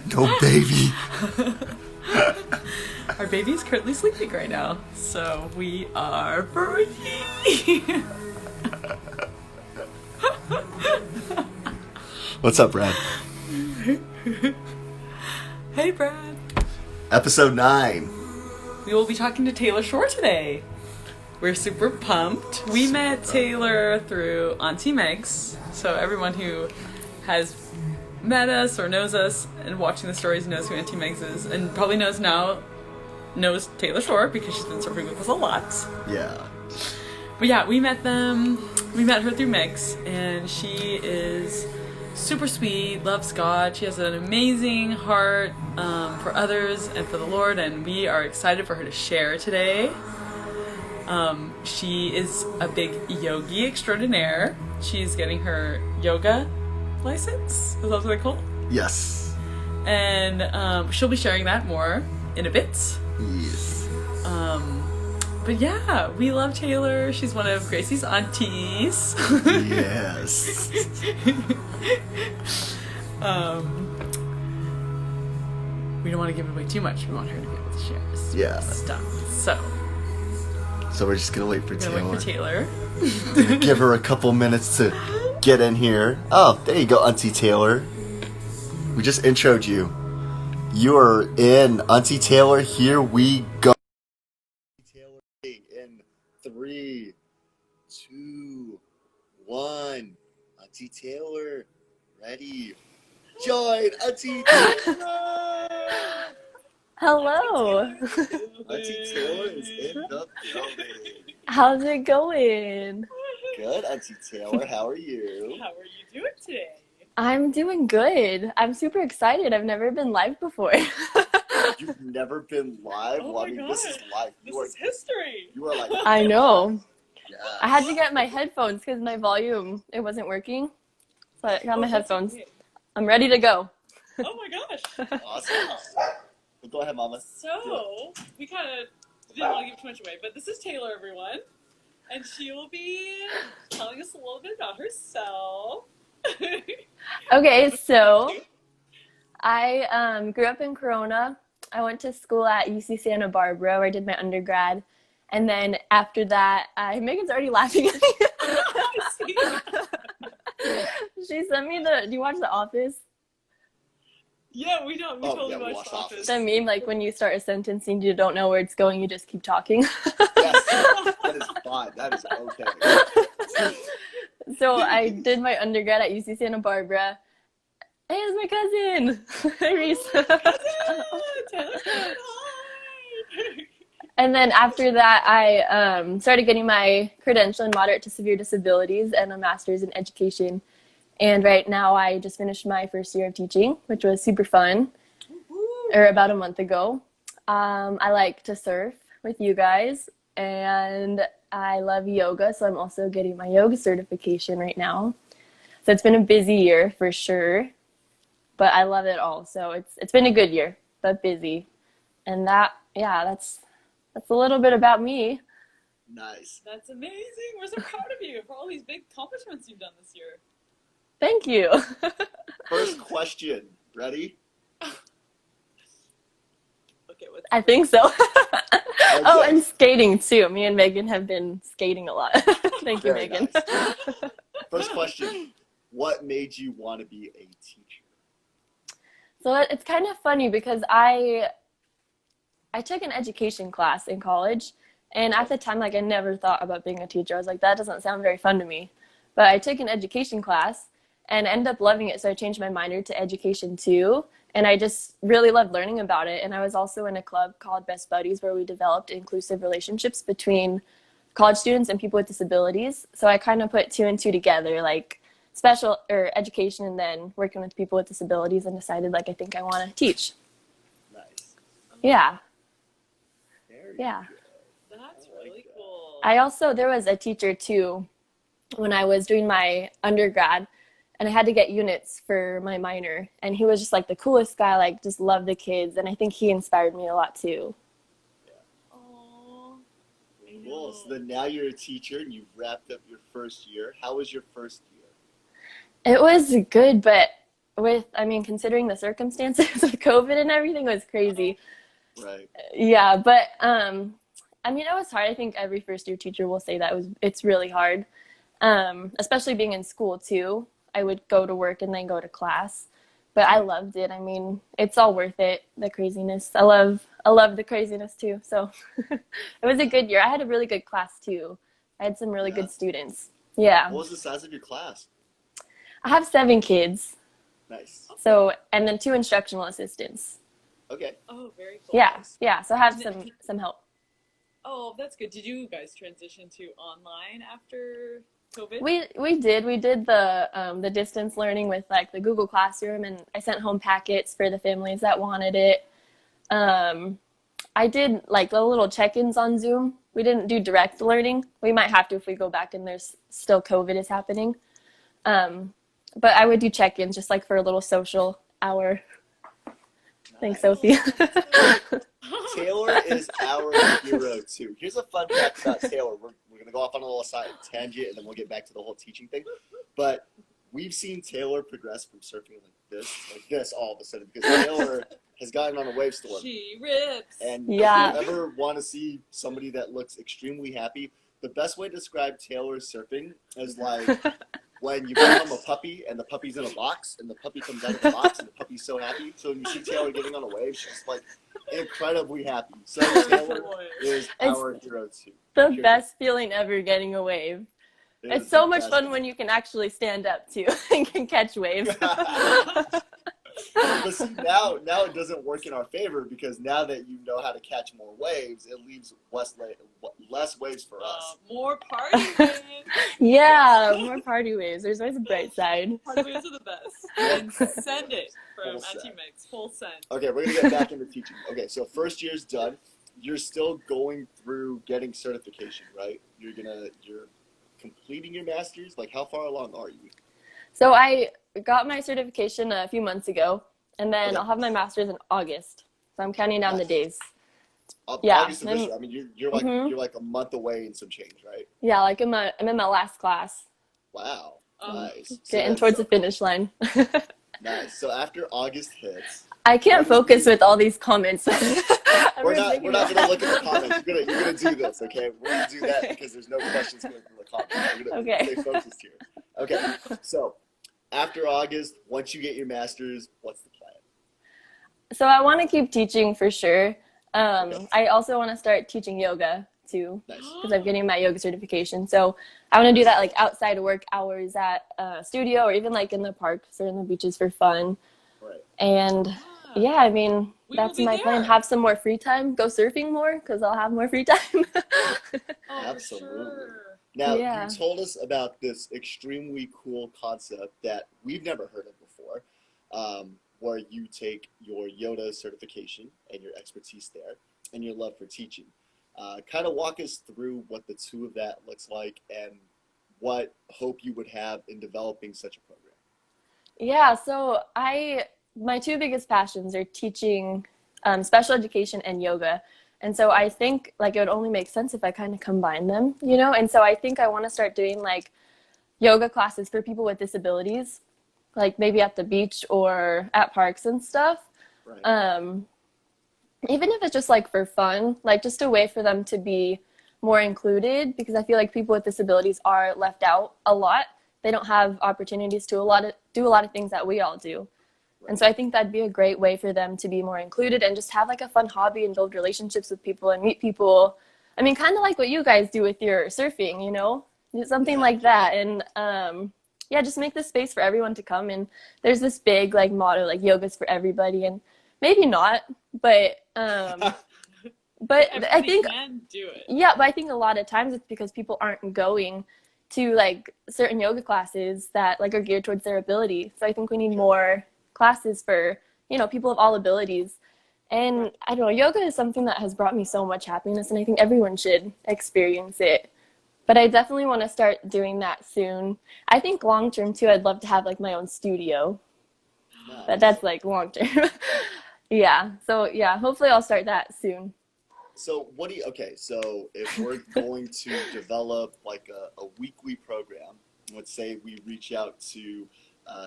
No baby. Our baby is currently sleeping right now, so we are free. What's up, Brad? Hey, Brad. Episode 9. We will be talking to Taylor Shore today. We're super pumped. We met Taylor through Auntie Meg's, so everyone who has met us or knows us and watching the stories knows who Auntie Meg's is, and probably knows Taylor Shore because she's been surfing with us a lot. Yeah. But yeah, we met her through Meg's, and she is super sweet, loves God. She has an amazing heart for others and for the Lord, and we are excited for her to share today. She is a big yogi extraordinaire. She's getting her yoga license. Is that what they call it? Yes. And she'll be sharing that more in a bit. Yes. But yeah, we love Taylor. She's one of Gracie's aunties. Yes. We don't want to give away too much. We want her to be able to share stuff. So we're just gonna wait for Taylor. Wait for Taylor. Give her a couple minutes to get in here. Oh, there you go, Auntie Taylor. We just introed you. You are in. Auntie Taylor, here we go. Taylor in 3, 2, 1. Auntie Taylor, ready. Join Auntie Taylor! Hello. Auntie Taylor is in the building. How's it going? Good, Auntie Taylor. How are you? How are you doing today? I'm doing good. I'm super excited. I've never been live before. You've never been live? Oh Well, my this is live. This is history. You are like... I know. Yes. I had to get my headphones because my volume, it wasn't working. So I got my headphones. Okay. I'm ready to go. Oh my gosh. Awesome. Well, go ahead, Mama. So, we kind of didn't want to give too much away, but this is Taylor, everyone. And she will be telling us a little bit about herself. Okay, so I grew up in Corona. I went to school at UC Santa Barbara where I did my undergrad. And then after that, Megan's already laughing at me. She sent me do you watch The Office? Yeah, we don't. We totally watched The Office. The meme, like when you start a sentence and you don't know where it's going, you just keep talking. Yes, that is fine. That is okay. So I did my undergrad at UC Santa Barbara. Hey, it's my cousin. Hey, Reese. And then after that, I started getting my credential in moderate to severe disabilities and a master's in education. And right now, I just finished my first year of teaching, which was super fun, or about a month ago. I like to surf with you guys, and I love yoga, so I'm also getting my yoga certification right now. So it's been a busy year for sure, but I love it all. So it's been a good year, but busy. And that's a little bit about me. Nice. That's amazing. We're so proud of you for all these big accomplishments you've done this year. Thank you. First question. Ready? Okay, I think so. Okay. Oh, and skating too. Me and Megan have been skating a lot. Thank you, Very Megan. nice. First question. What made you want to be a teacher? So it's kind of funny because I took an education class in college, and at the time, like, I never thought about being a teacher. I was like, that doesn't sound very fun to me. But I took an education class and ended up loving it, so I changed my minor to education too. And I just really loved learning about it. And I was also in a club called Best Buddies where we developed inclusive relationships between college students and people with disabilities. So I kind of put 2 and 2 together, like special or education and then working with people with disabilities, and decided, like, I think I want to teach. Nice. Yeah. Very Yeah. good. That's really cool. There was a teacher too when I was doing my undergrad, and I had to get units for my minor, and he was just like the coolest guy, like just loved the kids, and I think he inspired me a lot too. Oh, Cool. So then now you're a teacher and you've wrapped up your first year. How was your first year? It was good, but considering the circumstances of COVID and everything, it was crazy. Right. Yeah, but it was hard. I think every first year teacher will say that it's really hard. Especially being in school too. I would go to work and then go to class. But I loved it. I mean, it's all worth it, the craziness. I love the craziness too. So it was a good year. I had a really good class too. I had some really Yeah. good students. Yeah. What was the size of your class? I have 7 kids. Nice. So, and then 2 instructional assistants. Okay. Oh, very cool. Yeah. Yeah. So I have some help. Oh, that's good. Did you guys transition to online after COVID? We did the distance learning with like the Google Classroom, and I sent home packets for the families that wanted it. I did like the little check-ins on Zoom. We didn't do direct learning. We might have to if we go back and there's still COVID is happening. But I would do check-ins just like for a little social hour. Thanks, Sophie. Taylor is our hero too. Here's a fun fact about Taylor. We're gonna go off on a little side tangent, and then we'll get back to the whole teaching thing. But we've seen Taylor progress from surfing like this, all of a sudden, because Taylor has gotten on a wave storm. She rips. And Yeah. if you ever want to see somebody that looks extremely happy, the best way to describe Taylor's surfing is like when you bring home a puppy and the puppy's in a box and the puppy comes out of the box and the puppy's so happy. So when you see Taylor getting on a wave, she's like incredibly happy. So Taylor is our hero too. The best feeling ever getting a wave. It's so much fun when you can actually stand up too and can catch waves. But see, now it doesn't work in our favor because now that you know how to catch more waves, it leaves less waves for us. More party waves. Yeah, more party waves. There's always a bright side. Party waves are the best. And send it from Auntie Meg's. Full send. Okay, we're going to get back into teaching. Okay, so first year's done. You're still going through getting certification, right? You're completing your master's. Like, how far along are you? So I got my certification a few months ago, and then Okay. I'll have my master's in August. So I'm counting down the days. Yeah. August officially. I mean, you're like a month away and some change, right? Yeah, like I'm in my last class, Wow. Nice. getting towards the finish line. Nice. So after August hits, I can't focus with all these comments. we're not going to look at the comments. You're gonna do this, okay? We're gonna do that because there's no questions coming from the comments. We're gonna stay focused here. Okay. So after August, once you get your master's, what's the plan? So I want to keep teaching for sure. I also want to start teaching yoga too, Nice. because I'm getting my yoga certification. So I want to do that like outside of work hours at a studio or even like in the parks or in the beaches for fun. Right. And yeah, I mean, that's will be my there. plan. Have some more free time, go surfing more because I'll have more free time. Oh, Absolutely. Sure. Now, Yeah. you told us about this extremely cool concept that we've never heard of before, where you take your Yoda certification and your expertise there and your love for teaching. Kind of walk us through what the two of that looks like and what hope you would have in developing such a program. Yeah, so my 2 biggest passions are teaching special education and yoga. And so I think like it would only make sense if I kind of combine them, you know? And so I think I want to start doing like yoga classes for people with disabilities, like maybe at the beach or at parks and stuff. Right. Even if it's just like for fun, like just a way for them to be more included, because I feel like people with disabilities are left out a lot. They don't have opportunities to do a lot of things that we all do. And so I think that'd be a great way for them to be more included and just have like a fun hobby and build relationships with people and meet people. I mean, kind of like what you guys do with your surfing, you know, something like that. And yeah, just make the space for everyone to come. And there's this big like motto, like yoga's for everybody, and maybe not, but I think can do it. yeah, but I think a lot of times it's because people aren't going to like certain yoga classes that like are geared towards their ability. So I think we need more classes for, you know, people of all abilities. And I don't know, yoga is something that has brought me so much happiness, and I think everyone should experience it. But I definitely want to start doing that soon. I think long term too, I'd love to have like my own studio, but that's like long term. Yeah, so yeah, hopefully I'll start that soon. So so if we're going to develop like a weekly program, let's say we reach out to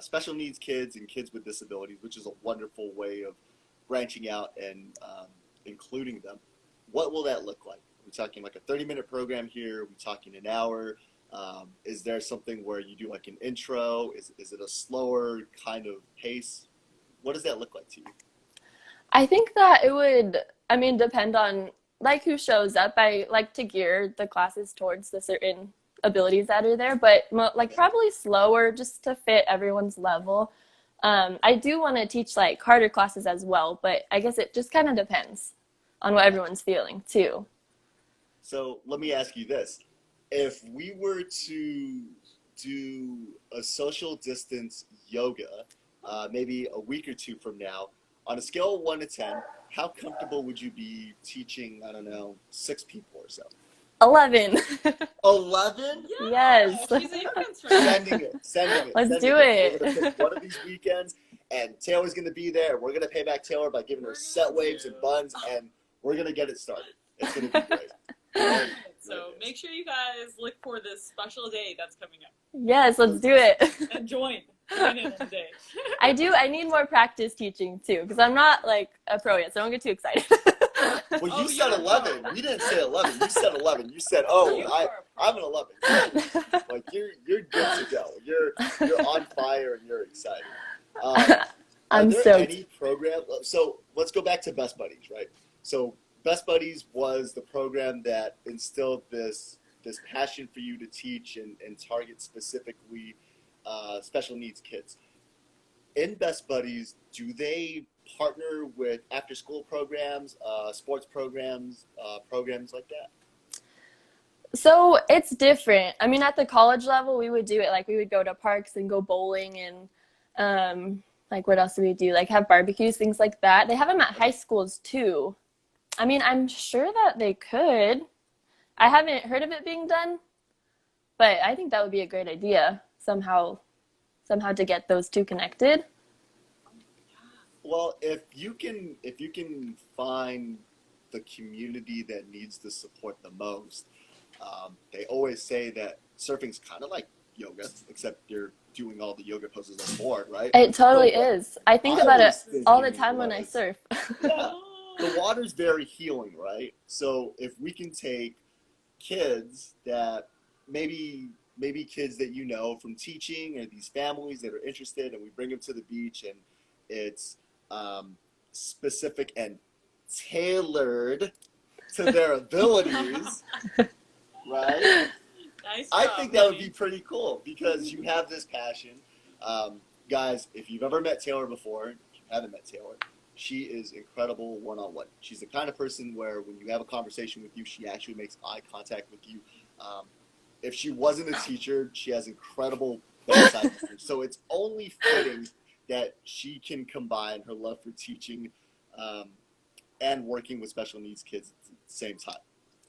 special needs kids and kids with disabilities, which is a wonderful way of branching out and including them. What will that look like? Are we talking like a 30-minute program here? Are we talking an hour? Is there something where you do like an intro? Is it a slower kind of pace? What does that look like to you? I think that it would, I mean, depend on like who shows up. I like to gear the classes towards the certain abilities that are there, but like probably slower just to fit everyone's level. I do want to teach like harder classes as well, but I guess it just kind of depends on what everyone's feeling too. So let me ask you this. If we were to do a social distance yoga, maybe a week or two from now, on a scale of 1 to 10, how comfortable would you be teaching, I don't know, 6 people or so? 11. 11? Yes. She's a yoga instructor. Sending it. Let's sending do it. We're it. going to pick one of these weekends, and Taylor's going to be there. We're going to pay back Taylor by giving her set waves and buns, and we're going to get it started. It's going to be great. Oh, So make sure you guys look for this special day that's coming up. Yes, let's do it. And join in on the day. I need more practice teaching too, because I'm not like a pro yet, so don't get too excited. Well, you said 11. We didn't say 11. You said 11. You said, I'm an 11. Like you're good to go. You're on fire and you're excited. I'm are there stoked. any program? So let's go back to Best Buddies, right? So Best Buddies was the program that instilled this passion for you to teach and target specifically special needs kids. In Best Buddies, do they partner with after-school programs, sports programs, programs like that? So it's different. I mean, at the college level, we would do it like we would go to parks and go bowling and like what else do we do? Like have barbecues, things like that. They have them at high schools too. I mean, I'm sure that they could. I haven't heard of it being done, but I think that would be a great idea somehow to get those two connected. Well, if you can find the community that needs the support the most, they always say that surfing's kind of like yoga, except you're doing all the yoga poses on board, right? It totally But is. I think I about it was all the thinking time when I was- surf. Yeah, the water's very healing, right? So if we can take kids that maybe kids that you know from teaching or these families that are interested, and we bring them to the beach, and it's specific and tailored to their abilities, right? Nice I job, think that would buddy. be pretty cool because you have this passion. Guys, if you've ever met Taylor before, if you haven't met Taylor, she is incredible one-on-one. She's the kind of person where when you have a conversation with you, she actually makes eye contact with you. If she wasn't a teacher, she has incredible bedside manner. So it's only fitting that she can combine her love for teaching and working with special needs kids at the same time.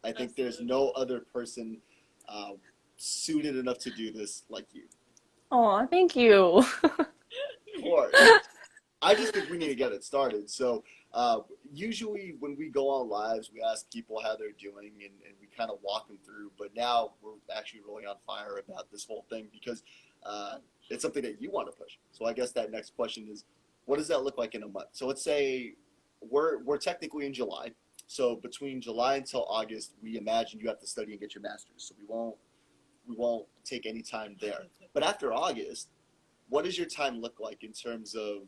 I think there's no other person suited enough to do this like you. Oh, thank you. Of course. I just think we need to get it started. So usually when we go on lives, we ask people how they're doing and we kind of walk them through. But now we're actually really on fire about this whole thing because it's something that you want to push. So I guess that next question is, what does that look like in a month? So let's say we're technically in July. So between July until August, we imagine you have to study and get your master's. So we won't take any time there. But after August, what does your time look like in terms of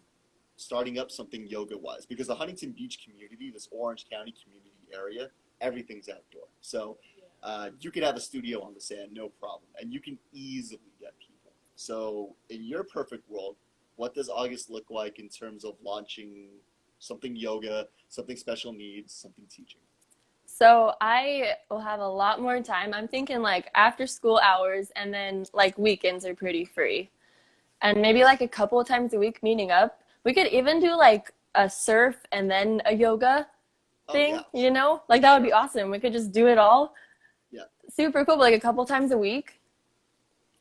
starting up something yoga-wise? Because the Huntington Beach community, this Orange County community area, everything's outdoor. So you could have a studio on the sand, no problem. And you can easily get people. So in your perfect world, what does August look like in terms of launching something yoga, something special needs, something teaching? So I will have a lot more time. I'm thinking like after school hours and then like weekends are pretty free. And maybe like a couple of times a week meeting up. We could even do like a surf and then a yoga thing, you know? Like that would be awesome. We could just do it all. Yeah. Super cool, but like a couple times a week.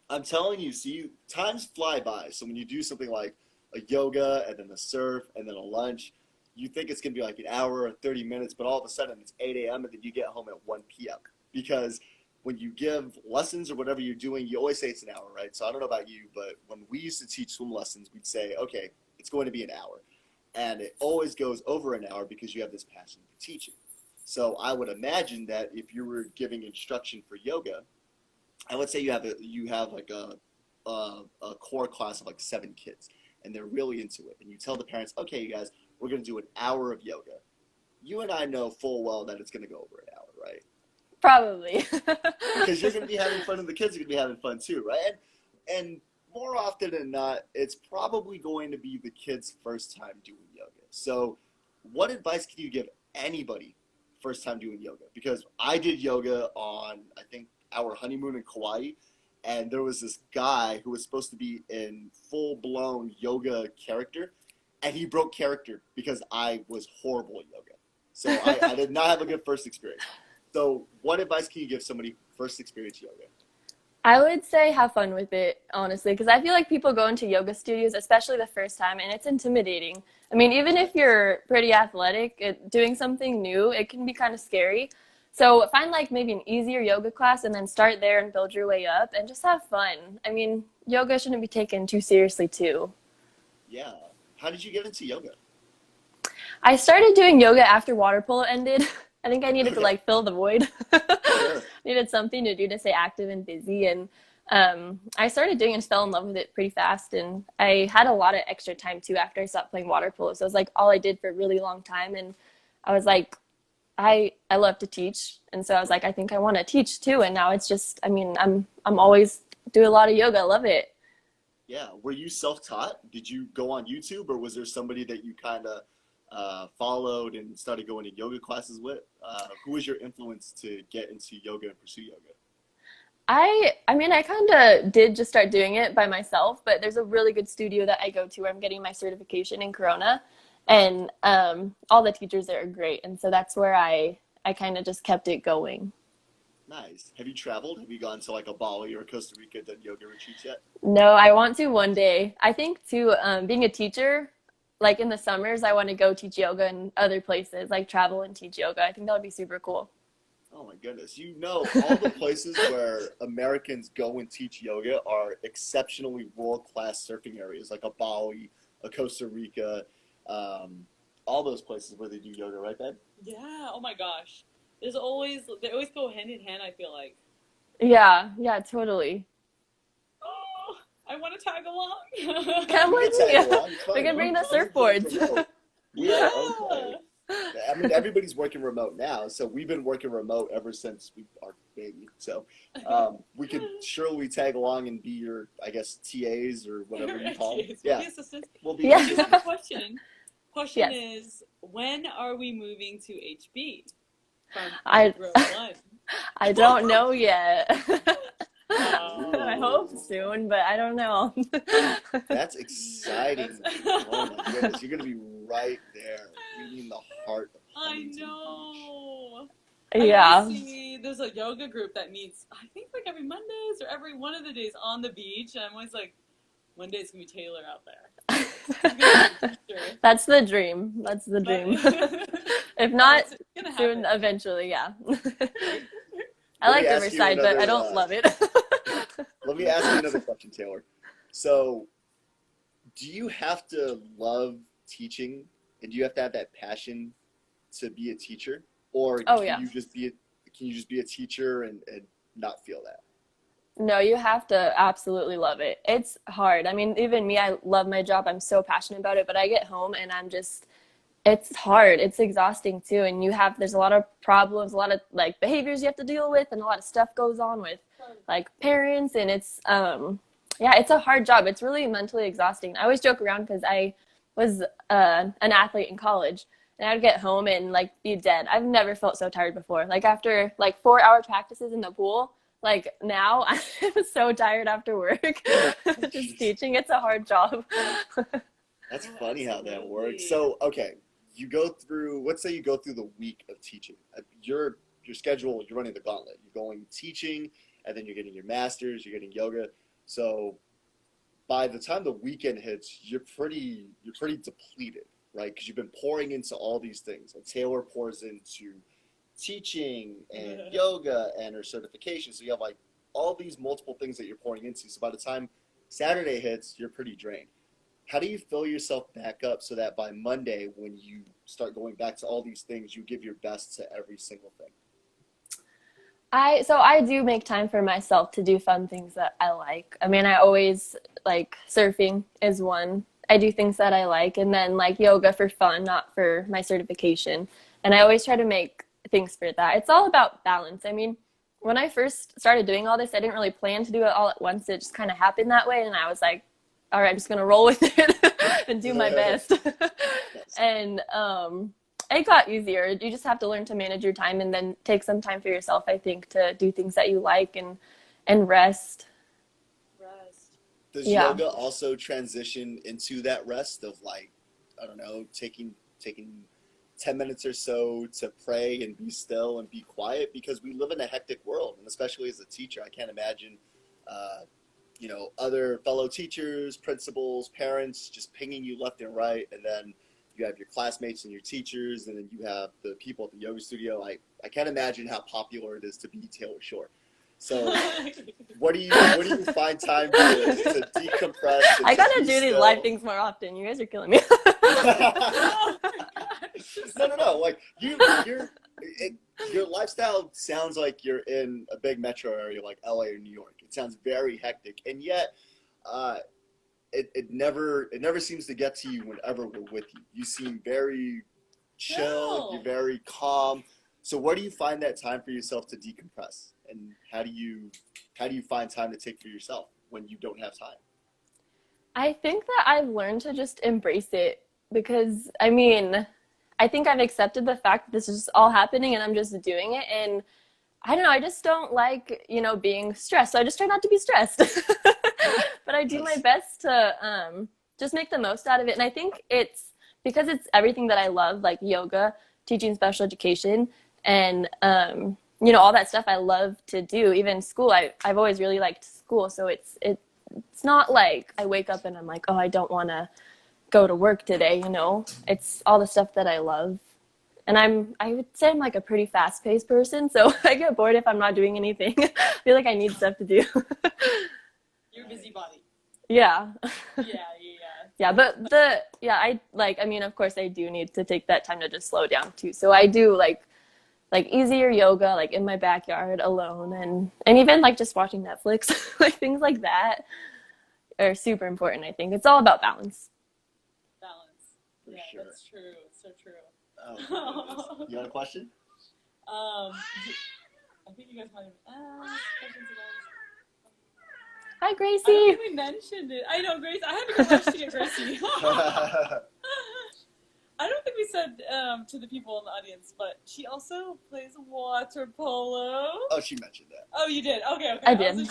I'm telling you, see, times fly by. So when you do something like a yoga and then a surf and then a lunch, you think it's going to be like an hour or 30 minutes, but all of a sudden it's 8 a.m. and then you get home at 1 p.m. because when you give lessons or whatever you're doing, you always say it's an hour, right? So I don't know about you, but when we used to teach swim lessons, we'd say, okay, it's going to be an hour. And it always goes over an hour because you have this passion for teaching. So I would imagine that if you were giving instruction for yoga, and let's say you have like a core class of like 7 kids, and they're really into it, and you tell the parents, okay, you guys, we're going to do an hour of yoga. You and I know full well that it's going to go over an hour, right? Probably. Because you're going to be having fun, and the kids are going to be having fun too, right? And more often than not, it's probably going to be the kids' first time doing yoga. So, what advice can you give anybody first time doing yoga? Because I did yoga on, I think, our honeymoon in Kauai, and there was this guy who was supposed to be in full-blown yoga character, and he broke character because I was horrible at yoga. So I did not have a good first experience. So what advice can you give somebody first experience yoga? I would say have fun with it, honestly, because I feel like people go into yoga studios, especially the first time, and it's intimidating. I mean, even if you're pretty athletic, doing something new, it can be kind of scary. So find like maybe an easier yoga class and then start there and build your way up and just have fun. I mean, yoga shouldn't be taken too seriously too. Yeah. How did you get into yoga? I started doing yoga after water polo ended. I think I needed to Okay. like fill the void. Sure. Needed something to do to stay active and busy. And I started doing it and fell in love with it pretty fast. And I had a lot of extra time too after I stopped playing water polo. So it was like all I did for a really long time. And I was like, I love to teach. And so I was like, I think I want to teach too. And now it's just, I mean, I'm always do a lot of yoga. I love it. Yeah. Were you self-taught? Did you go on YouTube, or was there somebody that you kind of followed and started going to yoga classes with? Who was your influence to get into yoga and pursue yoga? I mean, I kind of did just start doing it by myself, but there's a really good studio that I go to where I'm getting my certification in Corona, and all the teachers there are great, and so that's where I kind of just kept it going. Nice. Have you traveled? Have you gone to like a Bali or Costa Rica done yoga retreats yet? No, I want to one day. I think too, being a teacher, like in the summers, I want to go teach yoga in other places, like travel and teach yoga. I think that would be super cool. Oh my goodness. You know, all the places where Americans go and teach yoga are exceptionally world-class surfing areas, like a Bali, a Costa Rica, um, all those places where they do yoga, right, Ben? Yeah. Oh my gosh. They always go hand in hand. I feel like. Yeah, yeah, totally. Oh, I want to tag along. Come We can with tag me. along. It's We fun. can bring the We're doing surfboards. remote. Yeah, okay. Yeah. I mean, everybody's working remote now, so we've been working remote ever since we our baby. So we could surely tag along and be your, I guess, TAs or whatever you call them. Yes, we'll Yeah, be assistants. we'll be But I do have a Yeah. assistants. question. Question Yes. is, when are we moving to HB from I row one? I don't know yet. I hope Ooh, soon, but I don't know. that's exciting. That's- Oh my goodness, you're gonna be right there. You're in the heart of I Huntington Beach. know. I Yeah. always see there's a yoga group that meets, I think like every Mondays or every one of the days on the beach, and I'm always like, one day it's gonna be Taylor out there. She's gonna be a teacher. That's the dream. That's the But dream. If well, not it's gonna soon, happen. eventually, yeah. I Let me like ask you Riverside, but I another. don't love it. Let me ask you another question, Taylor. So, do you have to love teaching, and do you have to have that passion to be a teacher, or Oh, can yeah. you just be a teacher and not feel that? No, you have to absolutely love it. It's hard. I mean, even me, I love my job. I'm so passionate about it, but I get home and it's hard. It's exhausting too. And there's a lot of problems, a lot of like behaviors you have to deal with, and a lot of stuff goes on with like parents. And yeah, it's a hard job. It's really mentally exhausting. I always joke around because I was an athlete in college, and I'd get home and like be dead. I've never felt so tired before. Like after like 4 hour practices in the pool, like now I'm so tired after work. Just Jeez. teaching, it's a hard job. That's Oh, funny how that works. absolutely. So, okay, let's say you go through the week of teaching. Your schedule, you're running the gauntlet. You're going teaching, and then you're getting your masters, you're getting yoga. So, by the time the weekend hits, you're pretty depleted, right? Because you've been pouring into all these things. And Taylor pours into teaching and yoga and her certification. So you have like all these multiple things that you're pouring into. So by the time Saturday hits, you're pretty drained. How do you fill yourself back up so that by Monday, when you start going back to all these things, you give your best to every single thing? I do make time for myself to do fun things that I like. I mean, I always like surfing is one. I do things that I like, and then like yoga for fun, not for my certification. And I always try to make things for that. It's all about balance. I mean, when I first started doing all this, I didn't really plan to do it all at once. It just kind of happened that way, and I was like, all right, I'm just gonna roll with it and do my best. And it got easier. You just have to learn to manage your time and then take some time for yourself, I think, to do things that you like and rest. Does yoga also transition into that rest of like, I don't know, taking 10 minutes or so to pray and be still and be quiet? Because we live in a hectic world, and especially as a teacher, I can't imagine, other fellow teachers, principals, parents just pinging you left and right, and then you have your classmates and your teachers, and then you have the people at the yoga studio. I can't imagine how popular it is to be Taylor Short. So what do you find time to decompress? I gotta do these live things more often. You guys are killing me. No. Like your lifestyle sounds like you're in a big metro area like LA or New York. It sounds very hectic, and yet it never seems to get to you whenever we're with you. You seem very chill. You're very calm. So where do you find that time for yourself to decompress? And how do you find time to take for yourself when you don't have time? I think that I've learned to just embrace it because, I mean, I think I've accepted the fact that this is all happening and I'm just doing it. And I don't know, I just don't like, being stressed. So I just try not to be stressed. But I do my best to just make the most out of it. And I think it's because it's everything that I love, like yoga, teaching special education, and all that stuff I love to do. Even school, I've always really liked school. So it's not like I wake up and I'm like, oh, I don't want to go to work today. It's all the stuff that I love. And I would say I'm like a pretty fast-paced person, so I get bored if I'm not doing anything. I feel like I need stuff to do. You're a busybody. Yeah. Yeah. Yeah, but of course I do need to take that time to just slow down too. So I do like easier yoga, like in my backyard alone, and even like just watching Netflix, like things like that are super important. I think it's all about balance. Yeah, sure. That's true. It's so true. Oh, you got a question? I think you guys might have asked questions about. Hi, Gracie. I don't think we mentioned it. I know, Grace. I had to go rush to get Gracie. I don't think we said to the people in the audience, but she also plays water polo. Oh, she mentioned that. Oh, you did? Okay. I did.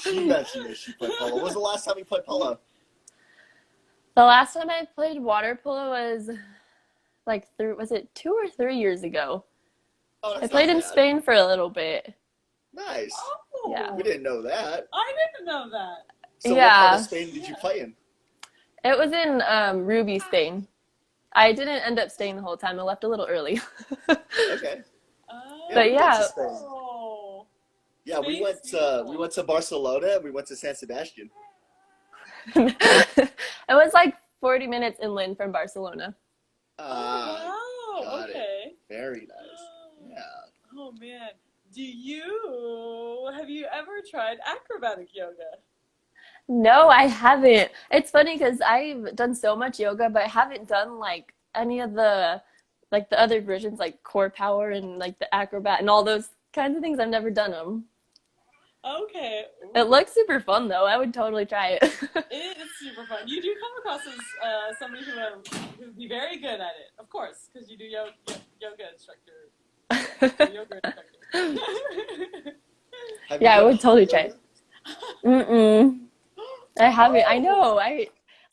She mentioned that she played polo. When was the last time you played polo? The last time I played water polo was was it 2 or 3 years ago? Oh, I played in Spain for a little bit. Nice. Oh, yeah. We didn't know that. I didn't know that. So what part of Spain did you play in? It was in Ruby, Spain. I didn't end up staying the whole time. I left a little early. Okay. But yeah. Yeah, we went to Barcelona and we went to San Sebastian. It was like 40 minutes inland from Barcelona. Wow. Okay. It. Very nice. Yeah. Oh man. Have you ever tried acrobatic yoga? No, I haven't. It's funny because I've done so much yoga, but I haven't done like any of the other versions, like core power and like the acrobat and all those kinds of things. I've never done them. Okay. It looks super fun though. I would totally try it. It is super fun. You do come across as somebody who would be very good at it, of course, because you do yoga instructor. Yoga instructor. Yeah, I would totally try it. I haven't. I know. I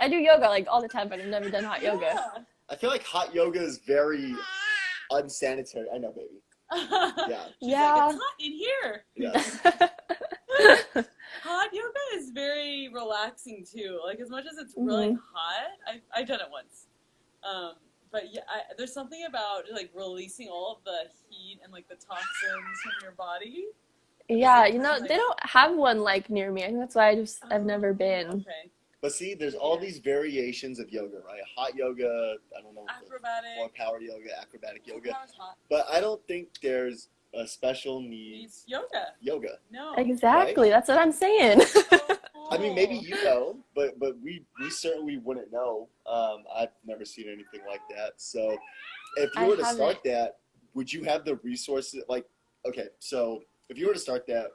do yoga like all the time, but I've never done hot yoga. I feel like hot yoga is very unsanitary. I know, baby. Yeah. She's like, it's hot in here. Yes. Hot yoga is very relaxing too. Like as much as it's really hot, I've done it once. But yeah, there's something about like releasing all of the heat and like the toxins from your body. Yeah, Like, they don't have one like near me. I think that's why I've never been. Okay. But see, there's all these variations of yoga, right? Hot yoga, I don't know, Acrobatic. more power yoga, acrobatic yoga. Power's hot. But I don't think there's a special needs yoga. No. Exactly, right? that's what I'm saying. So cool. I mean, maybe you know, but we certainly wouldn't know. I've never seen anything like that. So if you were to start that, would you have the resources? Like, okay, so if you were to start that,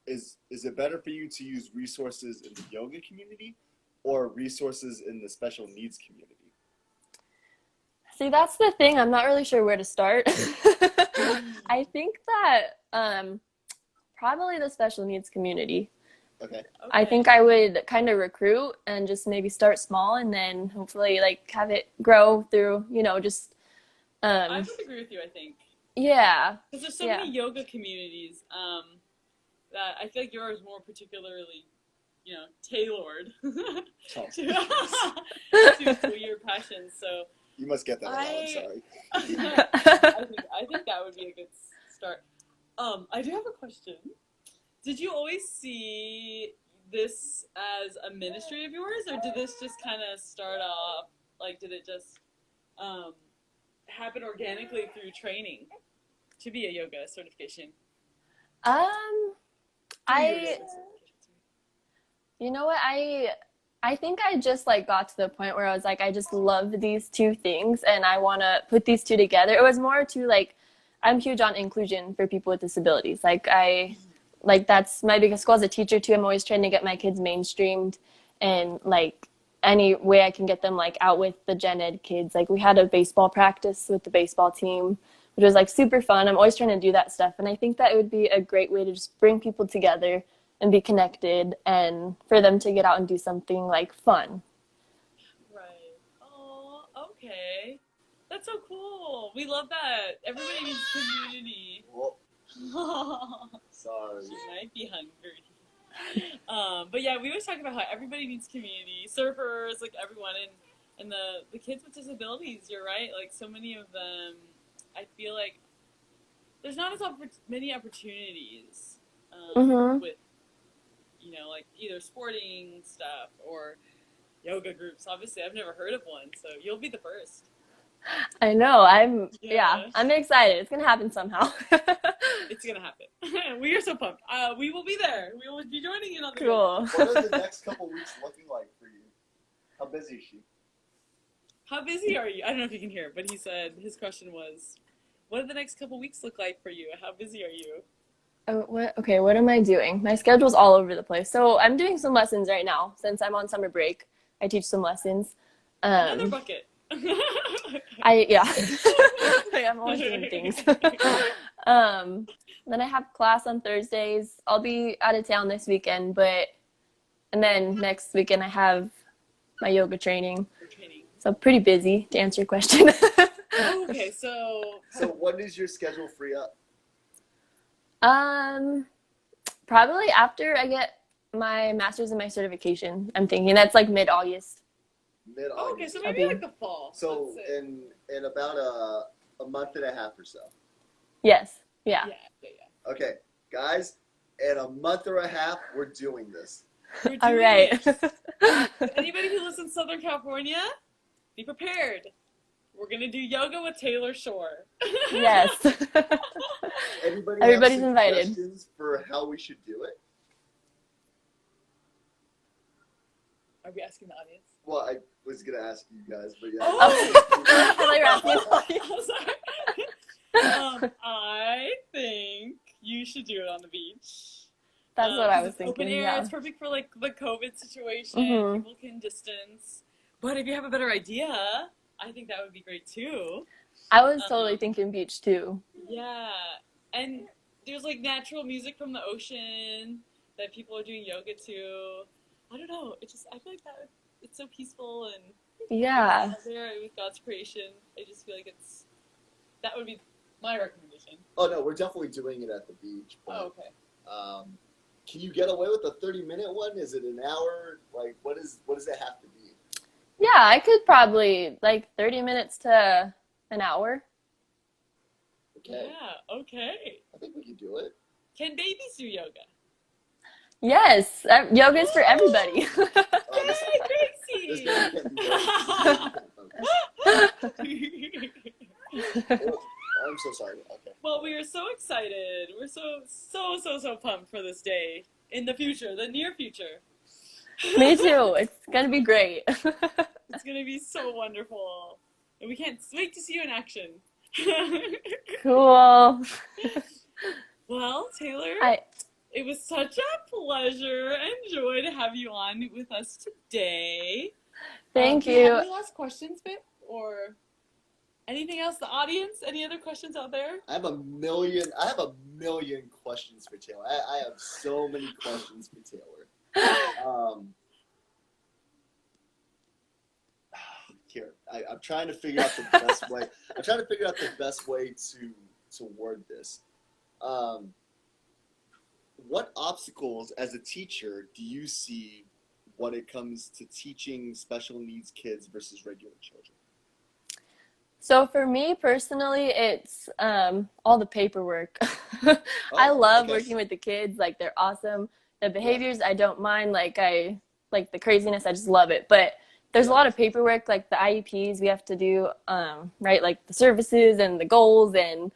is it better for you to use resources in the yoga community or resources in the special needs community? See, that's the thing. I'm not really sure where to start. I think that probably the special needs community. Okay. I think I would kind of recruit and just maybe start small and then hopefully like have it grow through, just. I would agree with you, I think. Yeah. Because there's so many yoga communities that I feel like yours more particularly, tailored to your passions. So you must get that a lot. I'm sorry. I think that would be a good start. I do have a question. Did you always see this as a ministry of yours, or did this just kind of start off, like, did it just happen organically through training to be a yoga certification? You know what, I think I just like got to the point where I was like, I just love these two things and I want to put these two together. It was more to like, I'm huge on inclusion for people with disabilities. Like that's my biggest goal as a teacher too. I'm always trying to get my kids mainstreamed and like any way I can get them like out with the gen ed kids. Like we had a baseball practice with the baseball team, which was like super fun. I'm always trying to do that stuff. And I think that it would be a great way to just bring people together and be connected and for them to get out and do something like fun. Right. Oh, okay. That's so cool. We love that. Everybody needs community. Sorry. She might be hungry. But yeah, we always talk about how everybody needs community. Surfers, like everyone, and the kids with disabilities. You're right. Like so many of them, I feel like there's not as many opportunities with, like either sporting stuff or yoga groups. Obviously, I've never heard of one, so you'll be the first. I know. I'm excited. It's gonna happen somehow. It's gonna happen. We are so pumped. We will be there. We will be joining in on the cool. What are the next couple weeks looking like for you? How busy is she? How busy are you? I don't know if you can hear, but he said his question was, what do the next couple weeks look like for you? How busy are you? What am I doing? My schedule's all over the place. So I'm doing some lessons right now since I'm on summer break. I teach some lessons. Another bucket. I'm always doing things. Then I have class on Thursdays. I'll be out of town this weekend, and then next weekend I have my yoga training. So pretty busy to answer your question. Okay, so when does your schedule free up? Probably after I get my master's and my certification. I'm thinking that's like mid-August. Mid-August. Okay, so maybe like the fall. So in about a month and a half or so. Yes. Yeah. Okay, guys, in a month or a half, we're doing this. All right. Anybody who lives in Southern California, be prepared. We're going to do yoga with Taylor Shore. Yes. Everybody's have invited. Suggestions for how we should do it? Are we asking the audience? Well, I was going to ask you guys, but yeah. I thought you were asking the audience. I think you should do it on the beach. That's what I was thinking. Open air, yeah. It's perfect for like the COVID situation. Mm-hmm. People can distance. But if you have a better idea, I think that would be great too. I was totally thinking beach too. Yeah, and there's like natural music from the ocean that people are doing yoga to. I don't know. I feel like it's so peaceful and yeah. There with God's creation. I just feel like that would be my recommendation. Oh no, we're definitely doing it at the beach. But, okay. Can you get away with a 30-minute one? Is it an hour? Like, what does it have to be? Yeah, Yeah, I could probably like 30 minutes to an hour. Okay. Yeah, okay. I think we can do it. Can babies do yoga? Yes, yoga is for everybody. Oh, this Yay, baby Gracie! can't do yoga. This baby can't focus. Oh, I'm so sorry. Okay. Well, we are so excited. We're so pumped for this day in the future, the near future. Me too. It's gonna be great. It's gonna be so wonderful. And we can't wait to see you in action. Cool. Well, Taylor, I it was such a pleasure and joy to have you on with us today. thank Do you have you. any last questions, babe? Or anything else? The audience? Any other questions out there? I have a million questions for Taylor. I have so many questions for Taylor. Here, I'm trying to figure out the best way. I'm trying to figure out the best way to word this. What obstacles as a teacher do you see when it comes to teaching special needs kids versus regular children? So for me personally, it's all the paperwork. I Oh, love okay. working with the kids. Like they're awesome. The behaviors I don't mind. Like I like the craziness. I just love it. But there's a lot of paperwork, like the IEPs we have to do, right? Like the services and the goals and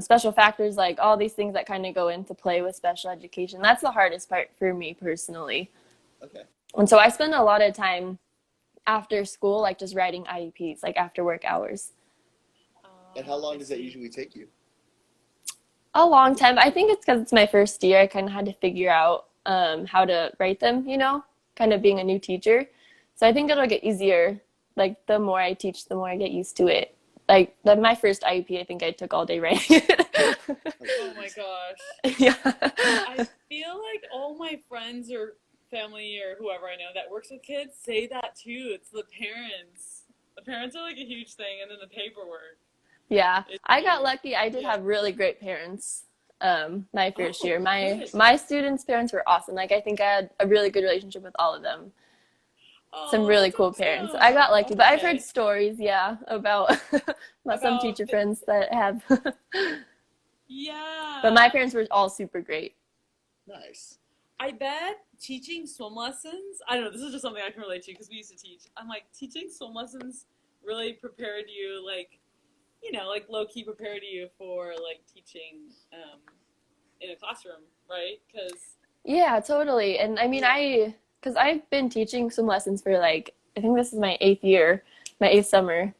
special factors, like all these things that kind of go into play with special education. That's the hardest part for me personally. Okay. And so I spend a lot of time after school, like just writing IEPs, like after work hours. And how long does that usually take you? A long time. I think it's because it's my first year. I kind of had to figure out how to write them, kind of being a new teacher. So I think it'll get easier. Like the more I teach, the more I get used to it. Like my first IEP, I think I took all day writing it. Oh my gosh. Yeah. I feel like all my friends or family or whoever I know that works with kids say that too. It's the parents. The parents are like a huge thing, and then the paperwork. Yeah. It's I got huge. lucky. I did have really great parents my first year. Good. My students' parents were awesome. Like I think I had a really good relationship with all of them. Some Oh, really that's cool parents. awesome. I got lucky, but I've Okay. heard stories, yeah, about some teacher friends that have. Yeah. But my parents were all super great. Nice. I bet teaching swim lessons, I don't know, this is just something I can relate to because we used to teach. I'm like, teaching swim lessons really prepared you, like, like low-key prepared you for, like, teaching in a classroom, right? Because Yeah, totally. And I mean, because I've been teaching swim lessons for like, I think this is my 8th year, my 8th summer.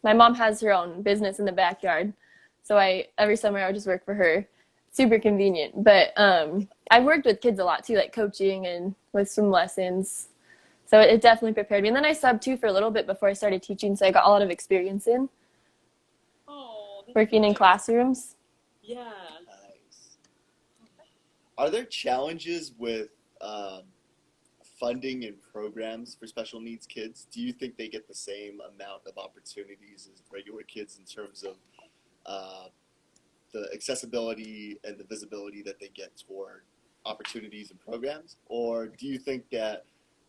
My mom has her own business in the backyard. So every summer I would just work for her. Super convenient. But I've worked with kids a lot too, like coaching and with swim lessons. So it definitely prepared me. And then I subbed too for a little bit before I started teaching. So I got a lot of experience in that's working in nice. classrooms. Yeah. Nice. Are there challenges with funding and programs for special needs kids? Do you think they get the same amount of opportunities as regular kids in terms of the accessibility and the visibility that they get toward opportunities and programs? Or do you think that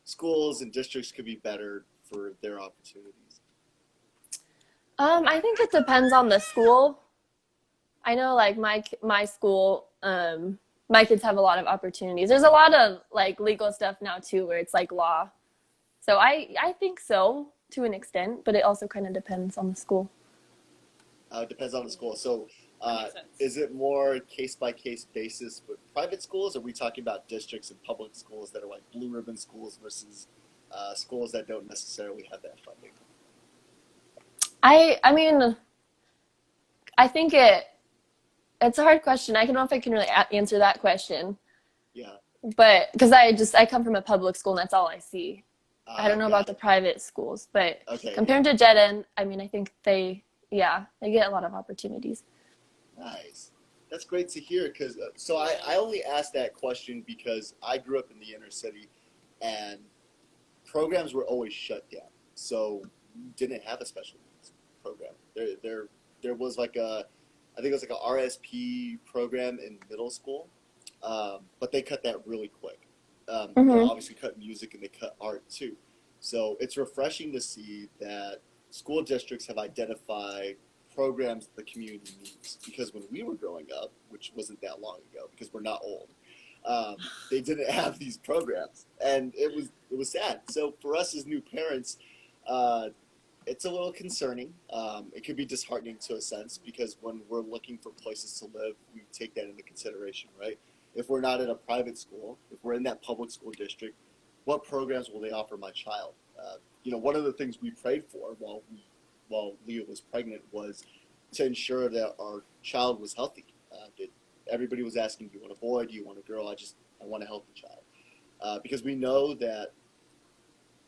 schools and districts could be better for their opportunities? I think it depends on the school. I know like my school, my kids have a lot of opportunities. There's a lot of like legal stuff now too, where it's like law. So I think so to an extent, but it also kind of depends on the school. It depends on the school. So Makes sense. is it more case-by-case basis with private schools? Or are we talking about districts and public schools that are like blue ribbon schools versus schools that don't necessarily have that funding? I mean, I think it's a hard question. I don't know if I can really answer that question, Yeah. but because I come from a public school and that's all I see. I don't know about the private schools, but Okay, compared to Jet End, I mean, I think they get a lot of opportunities. Nice. That's great to hear. Because so I only asked that question because I grew up in the inner city, and programs were always shut down. So we didn't have a special needs program. There was like I think it was like a RSP program in middle school, but they cut that really quick. They obviously cut music and they cut art too. So it's refreshing to see that school districts have identified programs the community needs. Because when we were growing up, which wasn't that long ago, because we're not old, they didn't have these programs, and it was sad. So for us as new parents, uh, it's a little concerning. It could be disheartening to a sense because when we're looking for places to live, we take that into consideration, right? If we're not in a private school, if we're in that public school district, what programs will they offer my child? One of the things we prayed for while Leah was pregnant was to ensure that our child was healthy. Everybody was asking, do you want a boy? Do you want a girl? I want a healthy child. Because we know that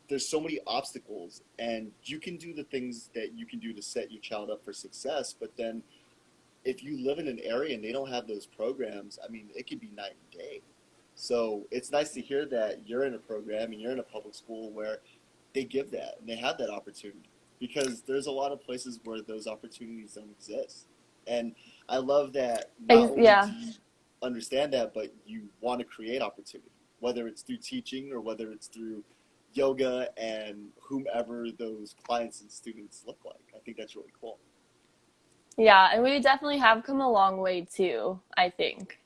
there's so many obstacles, and you can do the things that you can do to set your child up for success, but then if you live in an area and they don't have those programs, I mean, it could be night and day. So it's nice to hear that you're in a program and you're in a public school where they give that and they have that opportunity, because there's a lot of places where those opportunities don't exist. And I love that not only Yeah. do you understand that, but you want to create opportunity, whether it's through teaching or whether it's through yoga and whomever those clients and students look like. I think that's really cool. Yeah, and we definitely have come a long way too, I think,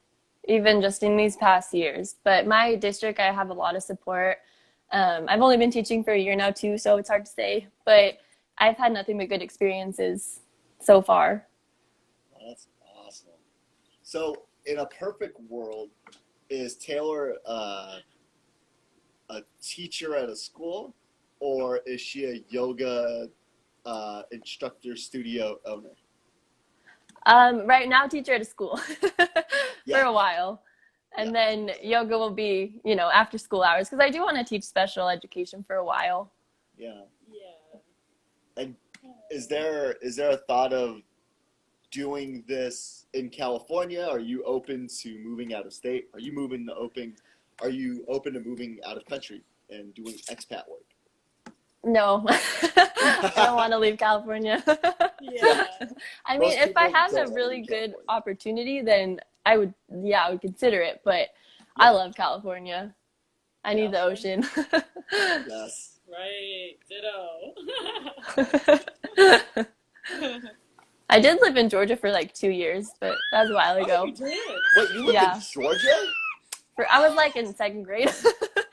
even just in these past years. But my district, I have a lot of support. I've only been teaching for a year now too, so it's hard to say, but I've had nothing but good experiences so far. Oh, that's awesome. So, in a perfect world, is Taylor a teacher at a school, or is she a yoga instructor studio owner? Right now, teacher at a school for Yeah, a while. And yeah, then yoga will be, after school hours because I do want to teach special education for a while. yeah. Yeah. And is there a thought of doing this in California? Are you open to moving out of state? Are you open to moving out of country and doing expat work? No, I don't want to leave California. Yeah. I mean, Most if I people have don't a want to really leave good California. opportunity, then I would consider it. But I Yeah. love California. I Yeah. need the ocean. Yes. Right. Ditto. I did live in Georgia for like 2 years, but that was a while Oh, ago. you did? Wait, you live in Yeah, Georgia? I was like in second grade.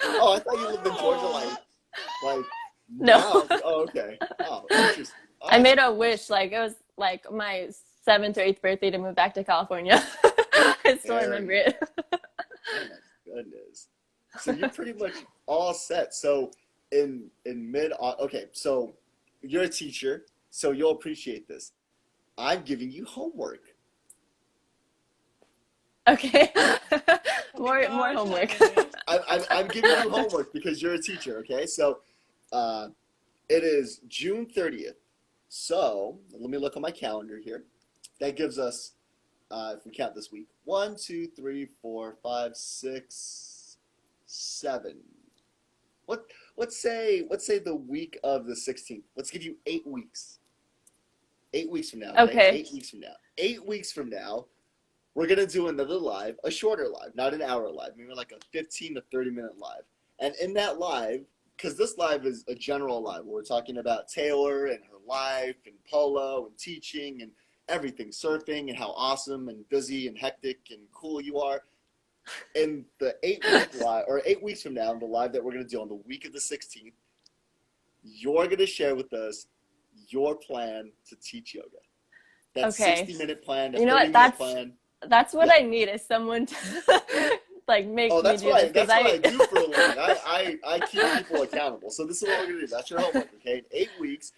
Oh, I thought you lived in Georgia like No, now. Oh, okay. Oh, interesting. Oh, I that's made a cool. wish. Like it was like my seventh or eighth birthday to move back to California. I still remember Very. it. Oh my goodness. So you're pretty much all set. So in okay, so you're a teacher, so you'll appreciate this. I'm giving you homework. Okay, Oh my more gosh, homework. honey. I'm giving you homework because you're a teacher. Okay, so uh, it is June 30th. So let me look on my calendar here. That gives us, if we count this week, 1, 2, 3, 4, 5, 6, 7. What let's say the week of the 16th. Let's give you 8 weeks. 8 weeks from now, okay? Okay. 8 weeks from now. 8 weeks from now, we're gonna do another live, a shorter live, not an hour live, maybe like a 15 to 30-minute live. And in that live, because this live is a general live, where we're talking about Taylor and her life and polo and teaching and everything, surfing and how awesome and busy and hectic and cool you are. In the 8 week live, or 8 weeks from now, the live that we're gonna do on the week of the 16th, you're gonna share with us your plan to teach yoga. That Okay. 60-minute plan, that You know what? 30-minute plan. That's what Yeah. I need is someone to like make Oh, me do this because that's what I I do for a living. I keep people accountable. So this is what we're gonna do. That's your homework, okay? In 8 weeks,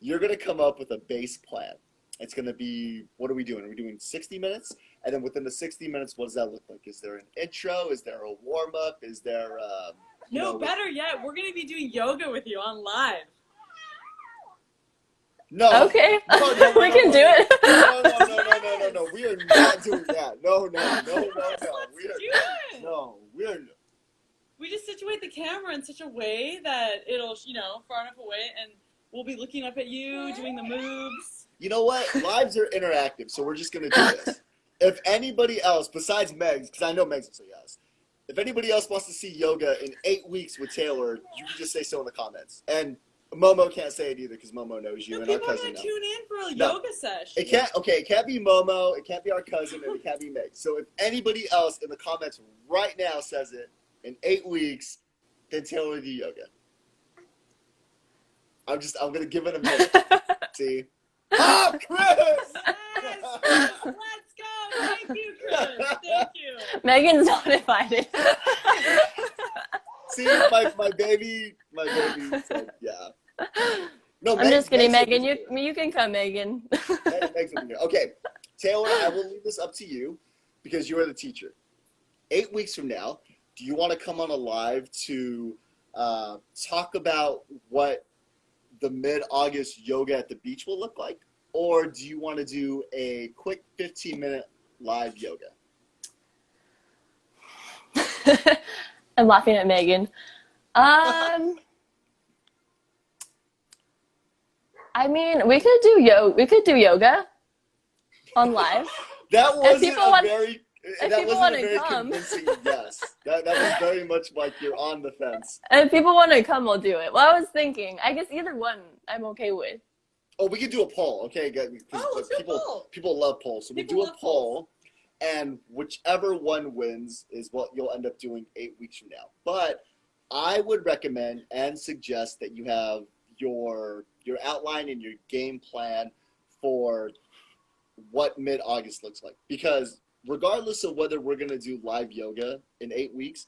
you're gonna come up with a base plan. It's gonna be, what are we doing? Are we doing 60 minutes? And then within the 60 minutes, what does that look like? Is there an intro? Is there a warm up? Is there No, better yet, we're gonna be doing yoga with you on live. No. okay. No, no, no, We no, can no, do no. it. No, no, no, no, no, no, no. We are not doing that. No, no, no, no, no. We Let's do are it. no. We are. We just situate the camera in such a way that it'll, far enough away, and we'll be looking up at you, doing the moves. You know what? Lives are interactive, so we're just gonna do this. If anybody else besides Megs, because I know Megs will say yes. if anybody else wants to see yoga in 8 weeks with Taylor, you can just say so in the comments. And Momo can't say it either because Momo knows you and our People are cousin gonna knows. tune in for a No. yoga session. It can't. Okay, it can't be Momo. It can't be our cousin, and it can't be Meg. So if anybody else in the comments right now says it in 8 weeks, then Taylor do yoga. I'm gonna give it a minute. See? Oh, Chris! Yes, let's go. Thank you, Chris. Thank you. Megan's not invited. See, my baby said, yeah. No, I'm just kidding, Meg Megan. You can come, Megan. Meg's in here. Okay, Taylor, I will leave this up to you because you are the teacher. 8 weeks from now, do you want to come on a live to talk about what the mid-August yoga at the beach will look like? Or do you want to do a quick 15-minute live yoga? I'm laughing at Megan. I mean, we could do yoga on live. That wasn't people a wanna very come. convincing yes. That was very much like you're on the fence. And if people want to come, we'll do it. Well, I was thinking, I guess either one I'm okay with. Oh, we could do a poll, okay? Because let's do a poll. people love polls. So People we do a love poll, and whichever one wins is what you'll end up doing 8 weeks from now. But I would recommend and suggest that you have your outline and your game plan for what mid-August looks like. Because regardless of whether we're going to do live yoga in 8 weeks,